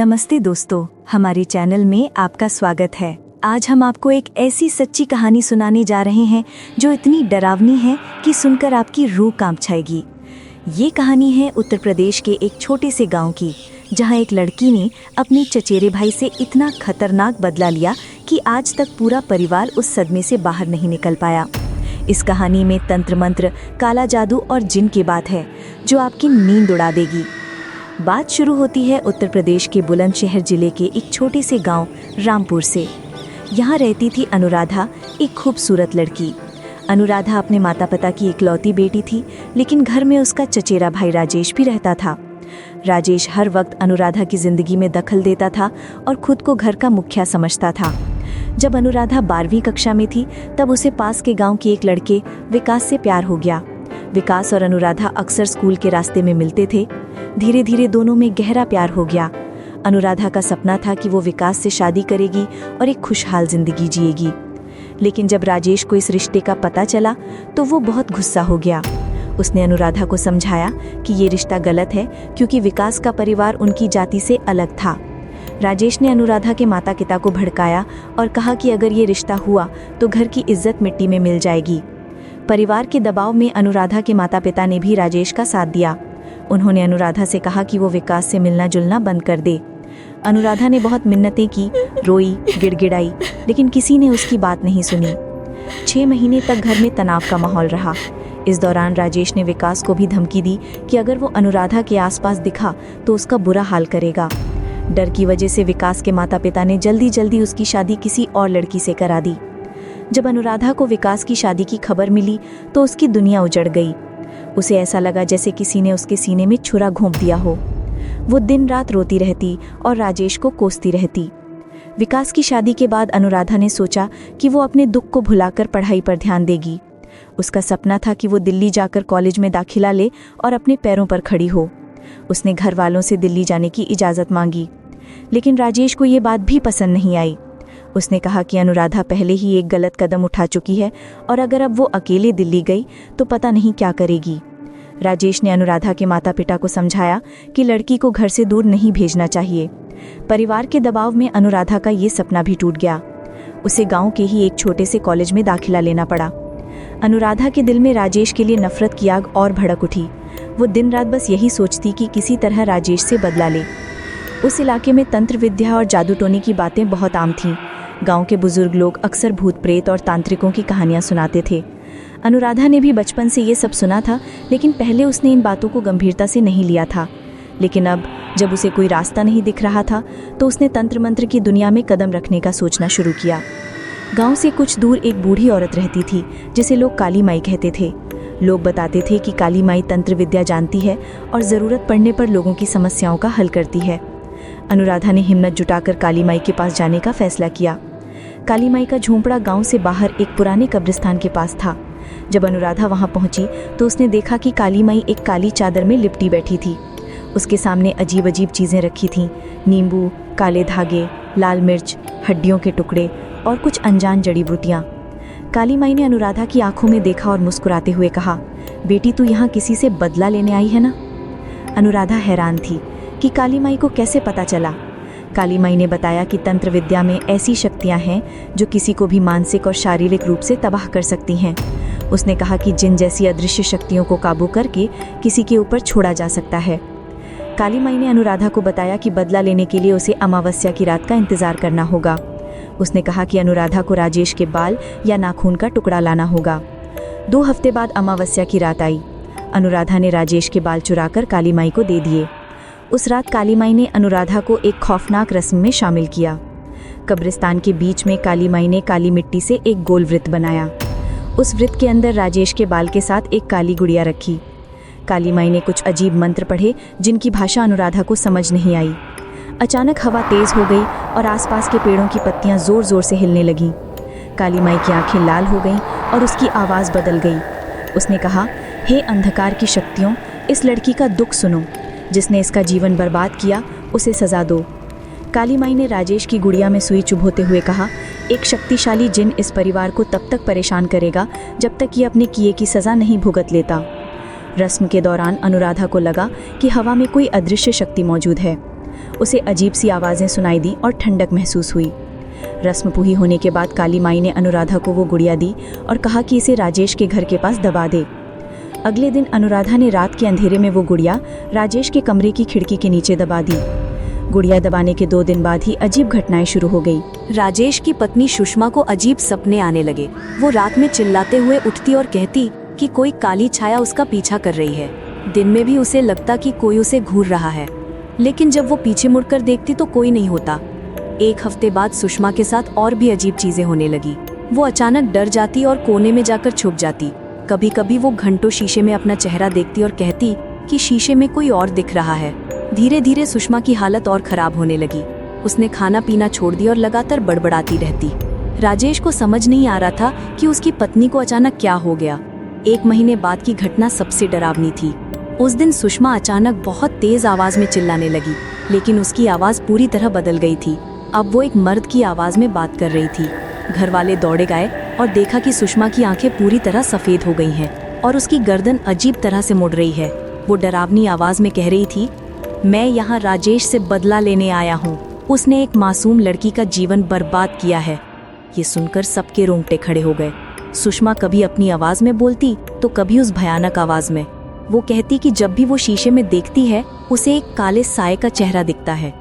नमस्ते दोस्तों, हमारे चैनल में आपका स्वागत है। आज हम आपको एक ऐसी सच्ची कहानी सुनाने जा रहे हैं जो इतनी डरावनी है कि सुनकर आपकी रूह कांप जाएगी। ये कहानी है उत्तर प्रदेश के एक छोटे से गांव की, जहां एक लड़की ने अपने चचेरे भाई से इतना खतरनाक बदला लिया कि आज तक पूरा परिवार उस सदमे से बाहर नहीं निकल पाया। इस कहानी में तंत्र मंत्र, काला जादू और जिन की बात है जो आपकी नींद उड़ा देगी। बात शुरू होती है उत्तर प्रदेश के बुलंदशहर जिले के एक छोटे से गांव रामपुर से। यहाँ रहती थी अनुराधा, एक खूबसूरत लड़की। अनुराधा अपने माता पिता की इकलौती बेटी थी, लेकिन घर में उसका चचेरा भाई राजेश भी रहता था। राजेश हर वक्त अनुराधा की जिंदगी में दखल देता था और खुद को घर का मुखिया समझता था। जब अनुराधा 12वीं कक्षा में थी, तब उसे पास के गांव के एक लड़के विकास से प्यार हो गया। विकास और अनुराधा अक्सर स्कूल के रास्ते में मिलते थे। धीरे धीरे दोनों में गहरा प्यार हो गया। अनुराधा का सपना था कि वो विकास से शादी करेगी और एक खुशहाल जिंदगी जिएगी। लेकिन जब राजेश को इस रिश्ते का पता चला तो वो बहुत गुस्सा हो गया। उसने अनुराधा को समझाया कि ये रिश्ता गलत है, क्योंकि विकास का परिवार उनकी जाति से अलग था। राजेश ने अनुराधा के माता पिता को भड़काया और कहा कि अगर ये रिश्ता हुआ तो घर की इज्जत मिट्टी में मिल जाएगी। परिवार के दबाव में अनुराधा के माता पिता ने भी राजेश का साथ दिया। उन्होंने अनुराधा से कहा कि वो विकास से मिलना जुलना बंद कर दे। अनुराधा ने बहुत मिन्नतें की, रोई, गिड़गिड़ाई, लेकिन किसी ने उसकी बात नहीं सुनी। 6 महीने तक घर में तनाव का माहौल रहा। इस दौरान राजेश ने विकास को भी धमकी दी कि अगर वो अनुराधा के आसपास दिखा तो उसका बुरा हाल करेगा। डर की वजह से विकास के माता पिता ने जल्दी जल्दी उसकी शादी किसी और लड़की से करा दी। जब अनुराधा को विकास की शादी की खबर मिली तो उसकी दुनिया उजड़ गई। उसे ऐसा लगा जैसे किसी ने उसके सीने में छुरा घोंप दिया हो। वो दिन रात रोती रहती और राजेश को कोसती रहती। विकास की शादी के बाद अनुराधा ने सोचा कि वो अपने दुख को भुलाकर पढ़ाई पर ध्यान देगी। उसका सपना था कि वो दिल्ली जाकर कॉलेज में दाखिला ले और अपने पैरों पर खड़ी हो। उसने घर वालों से दिल्ली जाने की इजाज़त मांगी, लेकिन राजेश को ये बात भी पसंद नहीं आई। उसने कहा कि अनुराधा पहले ही एक गलत कदम उठा चुकी है और अगर अब वो अकेले दिल्ली गई तो पता नहीं क्या करेगी। राजेश ने अनुराधा के माता पिता को समझाया कि लड़की को घर से दूर नहीं भेजना चाहिए। परिवार के दबाव में अनुराधा का ये सपना भी टूट गया। उसे गांव के ही एक छोटे से कॉलेज में दाखिला लेना पड़ा। अनुराधा के दिल में राजेश के लिए नफरत की आग और भड़क उठी। वो दिन रात बस यही सोचती कि किसी तरह राजेश से बदला ले। उस इलाके में तंत्र विद्या और जादू टोने की बातें बहुत आम थीं। गांव के बुजुर्ग लोग अक्सर भूत प्रेत और तांत्रिकों की कहानियां सुनाते थे। अनुराधा ने भी बचपन से ये सब सुना था, लेकिन पहले उसने इन बातों को गंभीरता से नहीं लिया था। लेकिन अब जब उसे कोई रास्ता नहीं दिख रहा था तो उसने तंत्र मंत्र की दुनिया में कदम रखने का सोचना शुरू किया। गांव से कुछ दूर एक बूढ़ी औरत रहती थी जिसे लोग काली माई कहते थे। लोग बताते थे कि काली माई तंत्र विद्या जानती है और ज़रूरत पड़ने पर लोगों की समस्याओं का हल करती है। अनुराधा ने हिम्मत जुटाकर काली माई के पास जाने का फैसला किया। काली माई का झोंपड़ा गांव से बाहर एक पुराने कब्रिस्तान के पास था। जब अनुराधा वहां पहुंची तो उसने देखा कि काली माई एक काली चादर में लिपटी बैठी थी। उसके सामने अजीब अजीब चीज़ें रखी थीं, नींबू, काले धागे, लाल मिर्च, हड्डियों के टुकड़े और कुछ अनजान जड़ी बूटियाँ। काली माई ने अनुराधा की आंखों में देखा और मुस्कुराते हुए कहा, बेटी तू यहाँ किसी से बदला लेने आई है ना? अनुराधा हैरान थी कि काली माई को कैसे पता चला। काली माई ने बताया कि तंत्र विद्या में ऐसी शक्तियां हैं जो किसी को भी मानसिक और शारीरिक रूप से तबाह कर सकती हैं। उसने कहा कि जिन जैसी अदृश्य शक्तियों को काबू करके किसी के ऊपर छोड़ा जा सकता है। काली माई ने अनुराधा को बताया कि बदला लेने के लिए उसे अमावस्या की रात का इंतजार करना होगा। उसने कहा कि अनुराधा को राजेश के बाल या नाखून का टुकड़ा लाना होगा। 2 हफ्ते बाद अमावस्या की रात आई। अनुराधा ने राजेश के बाल चुराकर काली माई को दे दिए। उस रात काली माई ने अनुराधा को एक खौफनाक रस्म में शामिल किया। कब्रिस्तान के बीच में काली माई ने काली मिट्टी से एक गोल वृत्त बनाया। उस वृत्त के अंदर राजेश के बाल के साथ एक काली गुड़िया रखी। काली माई ने कुछ अजीब मंत्र पढ़े जिनकी भाषा अनुराधा को समझ नहीं आई। अचानक हवा तेज हो गई और आसपास के पेड़ों की पत्तियां जोर जोर से हिलने लगीं। काली माई की आंखें लाल हो गईं और उसकी आवाज़ बदल गई। उसने कहा, हे अंधकार की शक्तियों, इस लड़की का दुख सुनो। जिसने इसका जीवन बर्बाद किया उसे सज़ा दो। काली माई ने राजेश की गुड़िया में सुई चुभोते हुए कहा, एक शक्तिशाली जिन इस परिवार को तब तक परेशान करेगा जब तक ये अपने किए की सज़ा नहीं भुगत लेता। रस्म के दौरान अनुराधा को लगा कि हवा में कोई अदृश्य शक्ति मौजूद है। उसे अजीब सी आवाज़ें सुनाई दी और ठंडक महसूस हुई। रस्म पूरी होने के बाद काली माई ने अनुराधा को वो गुड़िया दी और कहा कि इसे राजेश के घर के पास दबा दे। अगले दिन अनुराधा ने रात के अंधेरे में वो गुड़िया राजेश के कमरे की खिड़की के नीचे दबा दी। गुड़िया दबाने के 2 दिन बाद ही अजीब घटनाएं शुरू हो गई। राजेश की पत्नी सुषमा को अजीब सपने आने लगे। वो रात में चिल्लाते हुए उठती और कहती कि कोई काली छाया उसका पीछा कर रही है। दिन में भी उसे लगता कि कोई उसे घूर रहा है, लेकिन जब वो पीछे मुड़कर देखती तो कोई नहीं होता। 1 हफ्ते बाद सुषमा के साथ और भी अजीब चीजें होने लगी। वो अचानक डर जाती और कोने में जाकर छुप जाती। कभी कभी वो घंटों शीशे में अपना चेहरा देखती और कहती कि शीशे में कोई और दिख रहा है। धीरे धीरे सुषमा की हालत और खराब होने लगी। उसने खाना पीना छोड़ दिया और लगातार बड़बड़ाती रहती। राजेश को समझ नहीं आ रहा था कि उसकी पत्नी को अचानक क्या हो गया। 1 महीने बाद की घटना सबसे डरावनी थी। उस दिन सुषमा अचानक बहुत तेज आवाज में चिल्लाने लगी, लेकिन उसकी आवाज पूरी तरह बदल गई थी। अब वो एक मर्द की आवाज में बात कर रही थी। घर वाले दौड़े गए और देखा कि सुषमा की आंखें पूरी तरह सफेद हो गई हैं और उसकी गर्दन अजीब तरह से मुड़ रही है। वो डरावनी आवाज में कह रही थी, मैं यहाँ राजेश से बदला लेने आया हूँ। उसने एक मासूम लड़की का जीवन बर्बाद किया है। ये सुनकर सबके रोंगटे खड़े हो गए। सुषमा कभी अपनी आवाज में बोलती तो कभी उस भयानक आवाज में। वो कहती कि जब भी वो शीशे में देखती है उसे एक काले साए का चेहरा दिखता है।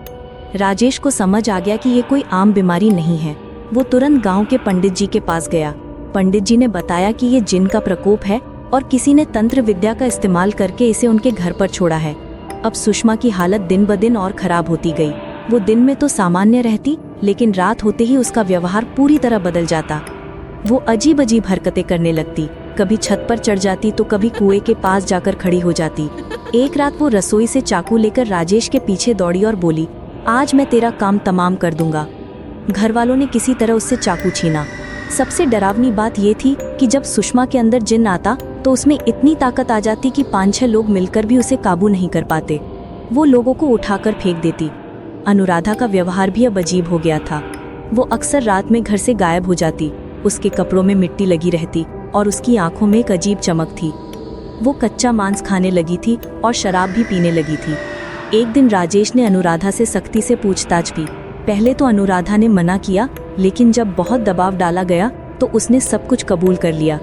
राजेश को समझ आ गया कि ये कोई आम बीमारी नहीं है। वो तुरंत गांव के पंडित जी के पास गया। पंडित जी ने बताया कि ये जिन का प्रकोप है और किसी ने तंत्र विद्या का इस्तेमाल करके इसे उनके घर पर छोड़ा है। अब सुषमा की हालत दिन ब दिन और खराब होती गई। वो दिन में तो सामान्य रहती, लेकिन रात होते ही उसका व्यवहार पूरी तरह बदल जाता। वो अजीब अजीब हरकतें करने लगती। कभी छत पर चढ़ जाती तो कभी कुएं के पास जाकर खड़ी हो जाती। एक रात वो रसोई से चाकू लेकर राजेश के पीछे दौड़ी और बोली, आज मैं तेरा काम तमाम कर दूंगा। घर वालों ने किसी तरह उससे चाकू छीना। सबसे डरावनी बात ये थी कि जब सुषमा के अंदर जिन्न आता तो उसमें इतनी ताकत आ जाती कि 5-6 लोग मिलकर भी उसे काबू नहीं कर पाते। वो लोगों को उठाकर फेंक देती। अनुराधा का व्यवहार भी अब अजीब हो गया था। वो अक्सर रात में घर से गायब हो जाती। उसके कपड़ों में मिट्टी लगी रहती और उसकी आंखों में एक अजीब चमक थी। वो कच्चा मांस खाने लगी थी और शराब भी पीने लगी थी। एक दिन राजेश ने अनुराधा से सख्ती से पूछताछ की। पहले तो अनुराधा ने मना किया, लेकिन जब बहुत दबाव डाला गया तो उसने सब कुछ कबूल कर लिया।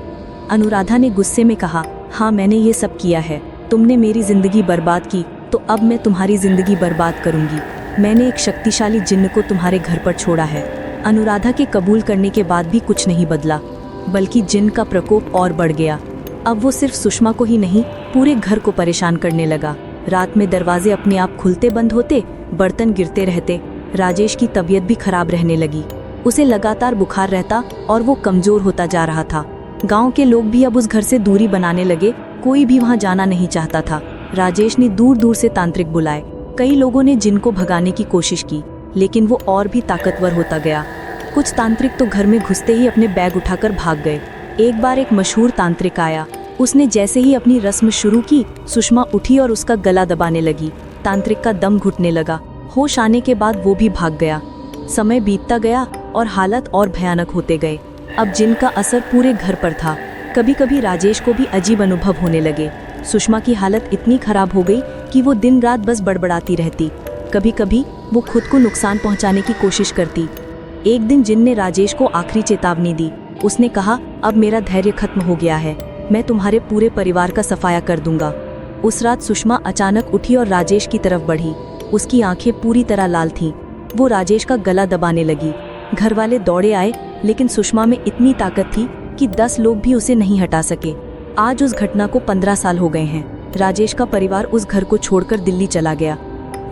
अनुराधा ने गुस्से में कहा, हाँ मैंने ये सब किया है। तुमने मेरी जिंदगी बर्बाद की तो अब मैं तुम्हारी जिंदगी बर्बाद करूंगी। मैंने एक शक्तिशाली जिन्न को तुम्हारे घर पर छोड़ा है। अनुराधा के कबूल करने के बाद भी कुछ नहीं बदला, बल्कि जिन्न का प्रकोप और बढ़ गया। अब वो सिर्फ सुषमा को ही नहीं, पूरे घर को परेशान करने लगा। रात में दरवाजे अपने आप खुलते बंद होते, बर्तन गिरते रहते। राजेश की तबीयत भी खराब रहने लगी। उसे लगातार बुखार रहता और वो कमजोर होता जा रहा था। गांव के लोग भी अब उस घर से दूरी बनाने लगे। कोई भी वहां जाना नहीं चाहता था। राजेश ने दूर दूर से तांत्रिक बुलाए। कई लोगों ने जिन को भगाने की कोशिश की, लेकिन वो और भी ताकतवर होता गया। कुछ तांत्रिक तो घर में घुसते ही अपने बैग उठाकर भाग गए। एक बार एक मशहूर तांत्रिक आया। उसने जैसे ही अपनी रस्म शुरू की, सुषमा उठी और उसका गला दबाने लगी। तांत्रिक का दम घुटने लगा। होश आने के बाद वो भी भाग गया। समय बीतता गया और हालत और भयानक होते गए। अब जिन का असर पूरे घर पर था। कभी कभी राजेश को भी अजीब अनुभव होने लगे। सुषमा की हालत इतनी खराब हो गई कि वो दिन रात बस बड़बड़ाती रहती। कभी कभी वो खुद को नुकसान पहुंचाने की कोशिश करती। एक दिन जिन ने राजेश को आखिरी चेतावनी दी। उसने कहा, अब मेरा धैर्य खत्म हो गया है। मैं तुम्हारे पूरे परिवार का सफाया कर दूंगा। उस रात सुषमा अचानक उठी और राजेश की तरफ बढ़ी। उसकी आंखें पूरी तरह लाल थीं। वो राजेश का गला दबाने लगी। घर वाले दौड़े आए, लेकिन सुषमा में इतनी ताकत थी कि 10 लोग भी उसे नहीं हटा सके। आज उस घटना को 15 साल हो गए हैं। राजेश का परिवार उस घर को छोड़कर दिल्ली चला गया,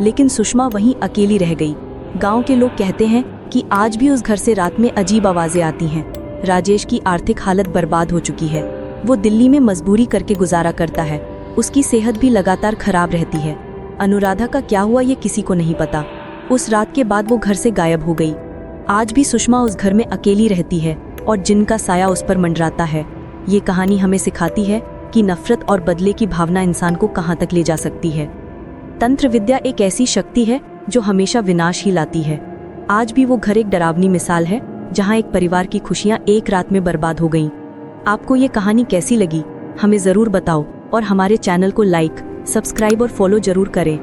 लेकिन सुषमा वहीं अकेली रह गई। गांव के लोग कहते हैं कि आज भी उस घर से रात में अजीब आवाजें आती हैं। राजेश की आर्थिक हालत बर्बाद हो चुकी है। वो दिल्ली में मजदूरी करके गुजारा करता है। उसकी सेहत भी लगातार खराब रहती है। अनुराधा का क्या हुआ ये किसी को नहीं पता। उस रात के बाद वो घर से गायब हो गई। आज भी सुषमा उस घर में अकेली रहती है और जिनका साया उस पर मंडराता है। ये कहानी हमें सिखाती है कि नफरत और बदले की भावना इंसान को कहां तक ले जा सकती है। तंत्र विद्या एक ऐसी शक्ति है जो हमेशा विनाश ही लाती है। आज भी वो घर एक डरावनी मिसाल है जहां एक परिवार की खुशियां एक रात में बर्बाद हो गईं। आपको ये कहानी कैसी लगी हमें ज़रूर बताओ और हमारे चैनल को लाइक, सब्सक्राइब और फॉलो जरूर करें।